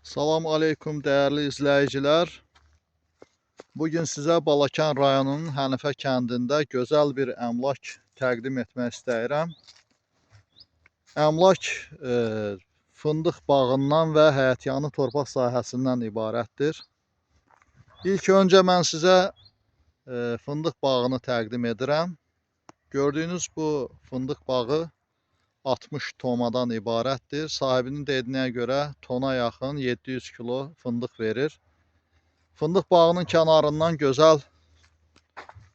Salam aleykum dəyərli izləyicilər. Bugün sizə Balakən rayonunun Hənifə kəndində gözəl bir əmlak təqdim etmək istəyirəm. Əmlak fındıq bağından və həyətyanı torpaq sahəsindən ibarətdir. İlk öncə mən sizə fındıq bağını təqdim edirəm. Gördüyünüz bu fındıq bağı 60 tomadan ibarətdir. Sahibinin dediyinə görə tona yaxın 700 kilo fındıq verir. Fındıq bağının kənarından gözəl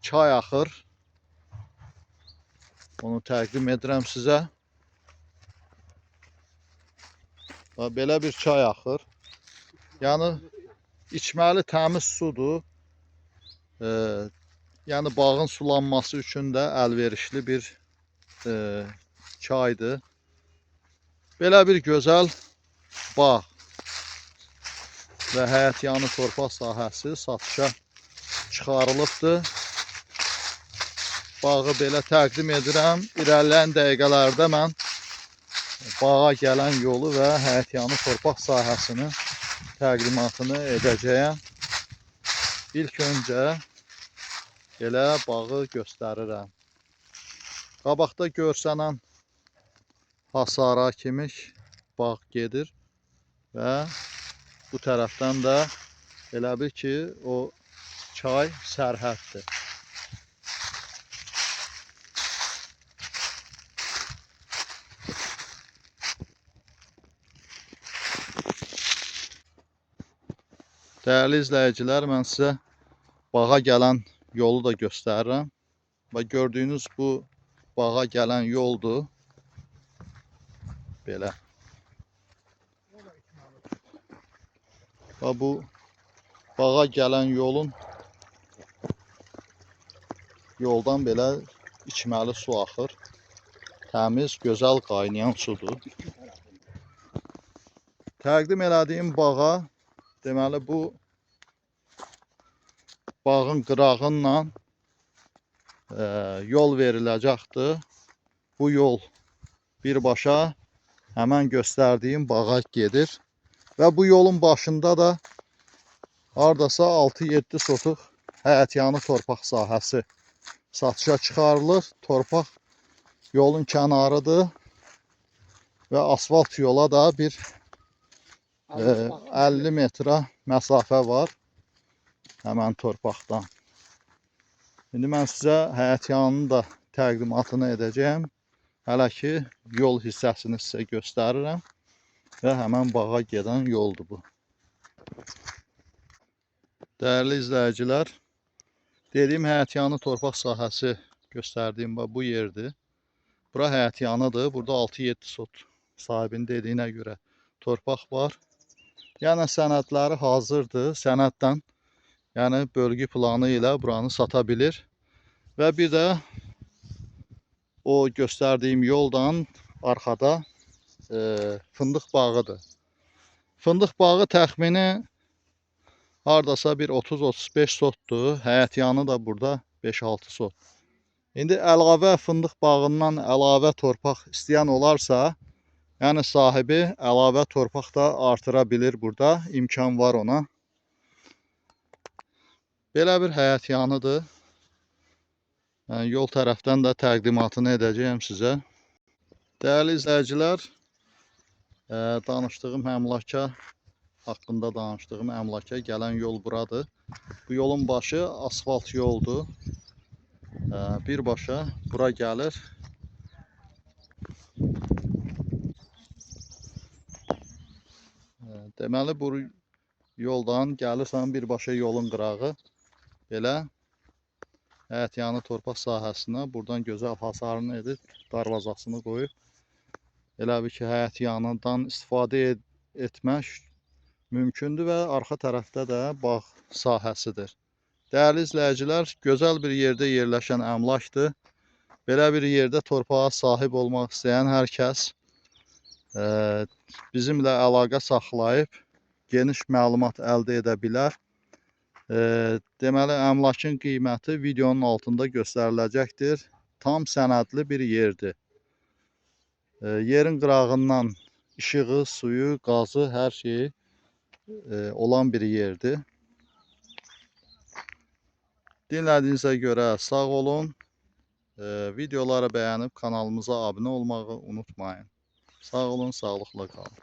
çay axır. Onu təqdim edirəm sizə. Belə bir çay axır. Yəni içməli təmiz sudur. Yəni bağın sulanması üçün də əlverişli bir çaydır. Belə bir gözəl bağ və həyətyanı torpaq sahəsi satışa çıxarılıbdır. Bağı belə təqdim edirəm. İrəliləyən dəqiqələrdə mən bağa gələn yolu və həyətyanı torpaq sahəsinin təqdimatını edəcəyəm. İlk öncə belə bağı göstərirəm. Qabaqda görsənən hasara kimi bağ gedir və bu tərəfdən də elə bil ki, o çay sərhəddir. Dəyərli izləyicilər, mən sizə bağa gələn yolu da göstərirəm. Və gördüyünüz bu bağa gələn yoldur. Belə. Və bu bağa gələn yoldan belə içməli su axır. Təmiz, gözəl qaynayan sudur. Təqdim elədiyim bağa, deməli bu bağın qırağından yol veriləcəkdir. Bu yol birbaşa həmən göstərdiyim bağa gedir. Və bu yolun başında da hardasa 6-7 sotuq həyətyanı torpaq sahəsi satışa çıxarılır. Torpaq yolun kənarıdır və asfalt yola da bir 50 metrə məsafə var həmən torpaqdan. İndi mən sizə həyətyanının da təqdimatını edəcəyəm. Hələ ki, yol hissəsini sizə göstərirəm və həmən bağa gedən yoldur bu. Dəyərli izləyicilər, dediyim həyətyanı torpaq sahəsi göstərdiyim bu yerdir. Bura həyətyanıdır. Burada 6-7 sot sahibinin dediyinə görə torpaq var. Yəni sənədləri hazırdır. Sənəddən, yəni bölgü planı ilə buranı sata bilir. Və bir də o göstərdiyim yoldan arxada fındıq bağıdır. Fındıq bağı təxmini hardasa bir 30-35 sotdur. Həyətyanı da burada 5-6 sot. İndi əlavə fındıq bağından əlavə torpaq istəyən olarsa, yəni sahibi əlavə torpaq da artıra bilir burada. İmkan var ona. Belə bir həyətyanıdır. Yəni, yol tərəfdən də təqdimatını edəcəyəm sizə. Dəyərli izləyicilər, danışdığım əmlaka haqqında danışdığım əmlaka gələn yol buradır. Bu yolun başı asfalt yoldur. Birbaşa bura gəlir. Deməli bu yoldan gəlirsən birbaşa yolun qırağı. Belə həyətyanı torpaq sahəsinə buradan gözəl hasarını edib, darvazasını qoyub. Elə bir ki, həyətyanından istifadə etmək mümkündür və arxa tərəfdə də bağ sahəsidir. Dəyərli izləyicilər, gözəl bir yerdə yerləşən əmlakdır. Belə bir yerdə torpağa sahib olmaq istəyən hər kəs bizimlə əlaqə saxlayıb geniş məlumat əldə edə bilər. Deməli, əmlakın qiyməti videonun altında göstəriləcəkdir. Tam sənədli bir yerdir. Yerin qırağından işığı, suyu, qazı, hər şeyi olan bir yerdir. Dinlədiyinizə görə sağ olun. Videoları bəyənib kanalımıza abunə olmağı unutmayın. Sağ olun, sağlıqla qalın.